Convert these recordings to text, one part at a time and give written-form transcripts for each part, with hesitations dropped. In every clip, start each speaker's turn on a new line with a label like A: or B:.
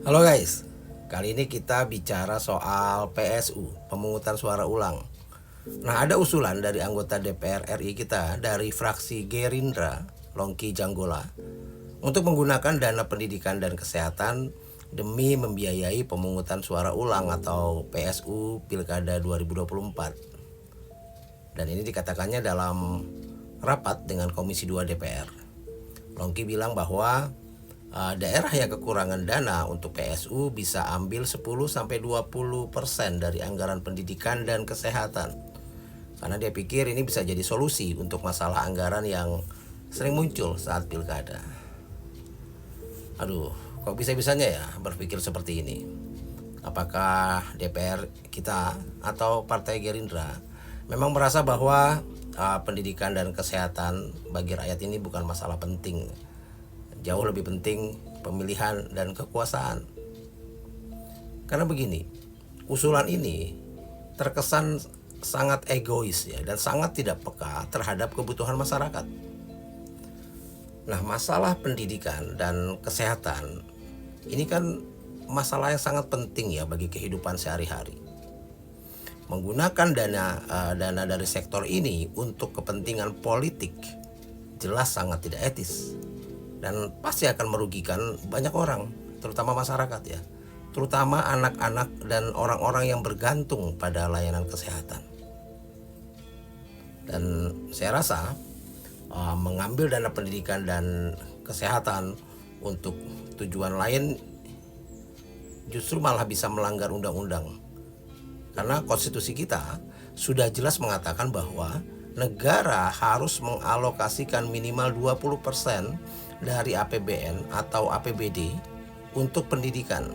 A: Halo guys, kali ini kita bicara soal PSU, pemungutan suara ulang. Nah, ada usulan dari anggota DPR RI kita dari fraksi Gerindra, Longki Janggola, untuk menggunakan dana pendidikan dan kesehatan demi membiayai pemungutan suara ulang atau PSU Pilkada 2024. Dan ini dikatakannya dalam rapat dengan Komisi 2 DPR. Longki bilang bahwa daerah yang kekurangan dana untuk PSU bisa ambil 10-20% dari anggaran pendidikan dan kesehatan. Karena dia pikir ini bisa jadi solusi untuk masalah anggaran yang sering muncul saat pilkada. Aduh, kok bisa-bisanya ya berpikir seperti ini? Apakah DPR kita atau Partai Gerindra memang merasa bahwa pendidikan dan kesehatan bagi rakyat ini bukan masalah penting? Jauh lebih penting pemilihan dan kekuasaan. Karena begini, usulan ini terkesan sangat egois ya, dan sangat tidak peka terhadap kebutuhan masyarakat. Nah, masalah pendidikan dan kesehatan ini kan masalah yang sangat penting ya bagi kehidupan sehari-hari. Menggunakan dana dari sektor ini untuk kepentingan politik jelas sangat tidak etis. Dan pasti akan merugikan banyak orang, terutama masyarakat ya, terutama anak-anak dan orang-orang yang bergantung pada layanan kesehatan. Dan saya rasa mengambil dana pendidikan dan kesehatan untuk tujuan lain justru malah bisa melanggar undang-undang. Karena konstitusi kita sudah jelas mengatakan bahwa negara harus mengalokasikan minimal 20% dari APBN atau APBD untuk pendidikan.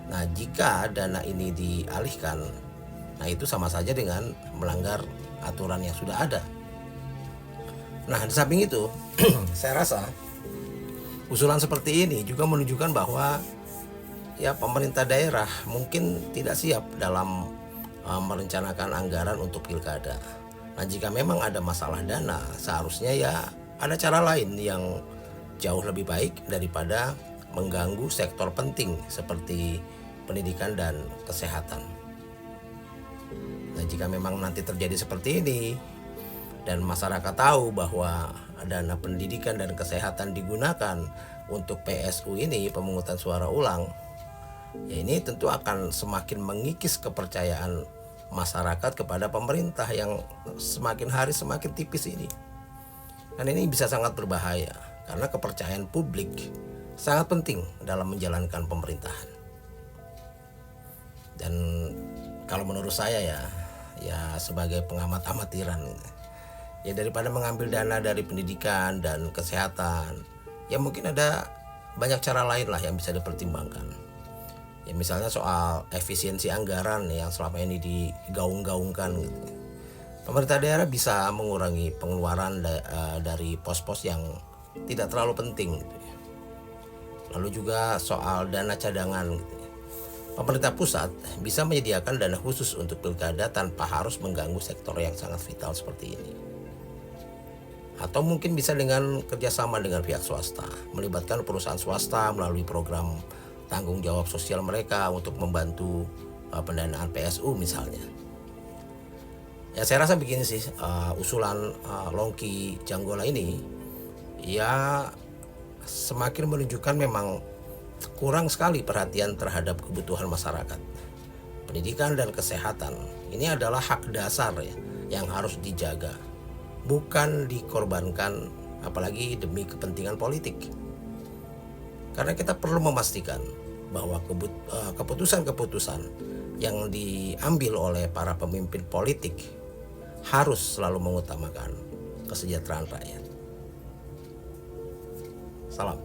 A: Nah, jika dana ini dialihkan, nah itu sama saja dengan melanggar aturan yang sudah ada. Nah, di samping itu, saya rasa usulan seperti ini juga menunjukkan bahwa ya pemerintah daerah mungkin tidak siap dalam merencanakan anggaran untuk pilkada. Nah, jika memang ada masalah dana, seharusnya ya ada cara lain yang jauh lebih baik daripada mengganggu sektor penting seperti pendidikan dan kesehatan. Nah, jika memang nanti terjadi seperti ini dan masyarakat tahu bahwa dana pendidikan dan kesehatan digunakan untuk PSU ini, pemungutan suara ulang, ya ini tentu akan semakin mengikis kepercayaan masyarakat kepada pemerintah yang semakin hari semakin tipis ini. Dan ini bisa sangat berbahaya karena kepercayaan publik sangat penting dalam menjalankan pemerintahan. Dan kalau menurut saya ya sebagai pengamat amatiran, ya daripada mengambil dana dari pendidikan dan kesehatan, ya mungkin ada banyak cara lain lah yang bisa dipertimbangkan. Ya misalnya soal efisiensi anggaran yang selama ini digaung-gaungkan gitu. Pemerintah daerah bisa mengurangi pengeluaran dari pos-pos yang tidak terlalu penting gitu ya. Lalu juga soal dana cadangan gitu ya. Pemerintah pusat bisa menyediakan dana khusus untuk pilkada tanpa harus mengganggu sektor yang sangat vital seperti ini. Atau mungkin bisa dengan kerjasama dengan pihak swasta, melibatkan perusahaan swasta melalui program tanggung jawab sosial mereka untuk membantu pendanaan PSU misalnya. Ya saya rasa begini sih, usulan Longki Janggola ini ya semakin menunjukkan memang kurang sekali perhatian terhadap kebutuhan masyarakat. Pendidikan dan kesehatan ini adalah hak dasar ya, yang harus dijaga, bukan dikorbankan apalagi demi kepentingan politik. Karena kita perlu memastikan bahwa keputusan-keputusan yang diambil oleh para pemimpin politik harus selalu mengutamakan kesejahteraan rakyat. Salam.